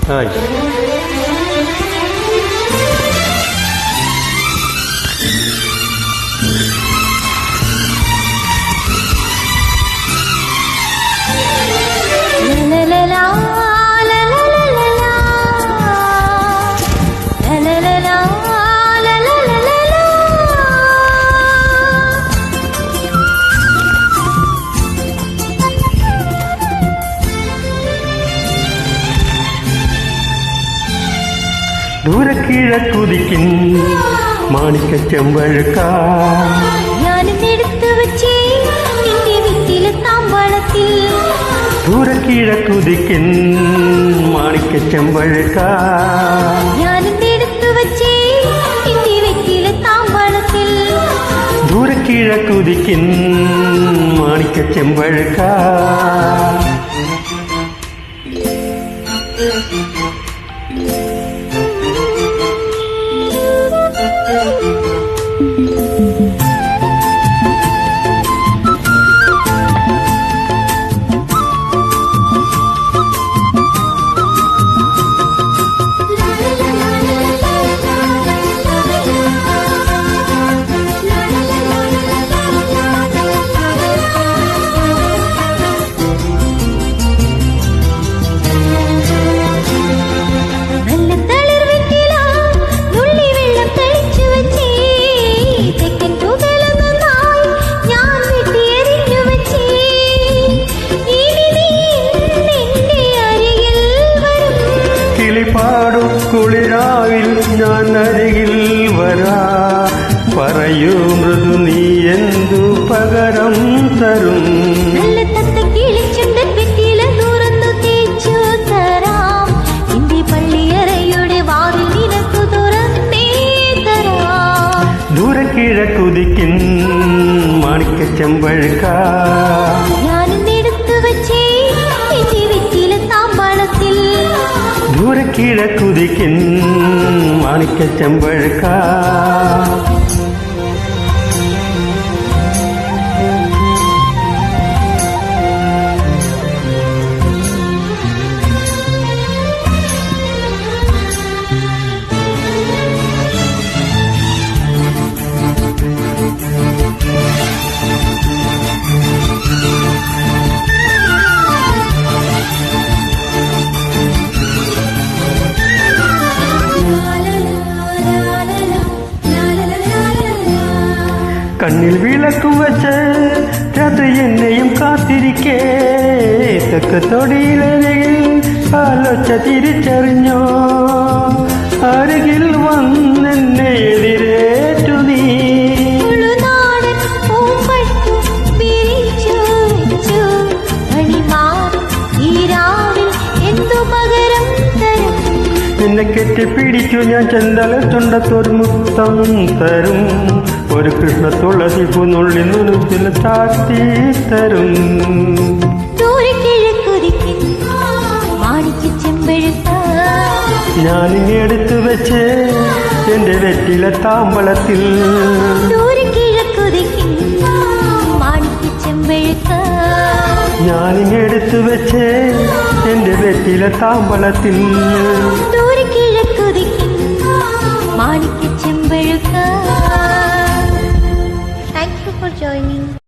Hi. ദൂരക്കിഴക്കുതിക്കും മാണിക്കച്ചെമ്പഴുക്ക ഞാനെടുത്തു വച്ചേ നിന്റെ വീട്ടിലെ താമ്പാളത്തിൽ. ദൂരക്കിഴക്കുതിക്കും മാണിക്കച്ചെമ്പഴുക്ക ഞാനെടുത്തു വച്ചേ നിന്റെ വീട്ടിലെ താമ്പാളത്തിൽ. ദൂരക്കിഴക്കുതിക്കും മാണിക്കച്ചെമ്പഴുക്ക കുളിരാവിൽ ഞാൻ അരികിൽ വരാ പറയൂ മൃദു നീ എന്തു പകരം തരും. ദൂരക്കിഴക്കുതിക്കും മാണിക്കച്ചെമ്പഴുക്ക ദൂരക്കിഴക്കുതിക്കും മാണിക്കച്ചെമ്പഴുക്ക കണ്ണിൽ വിളക്കും വെച്ച് രാത്രി എന്നെയും കാത്തിരിക്കേ തെക്കത്തൊടിയിലരികിൽ ആലോച തിരിച്ചറിഞ്ഞോ അരികിൽ വന്നെന്നെ എതിരേറ്റു നീ. നിന്നെ കെട്ടിപ്പിടിക്കൂ ഞാൻ ചെന്തല ചുണ്ടത്തൊരു മുത്തം തരും ഒരു കൃഷ്ണ തുളസി പുന്നുള്ളി നുറുത്തിൽ താത്തി തരും. ഞാനിങ്ങി എടുത്തു വെച്ച് എന്റെ വെറ്റില താമ്പളത്തിൽ. ഞാനിങ്ങി എടുത്തു വെച്ച് എന്റെ വെറ്റില താമ്പളത്തിൽ. മാണിക്യച്ചെമ്പഴുക്ക. Thank you for joining.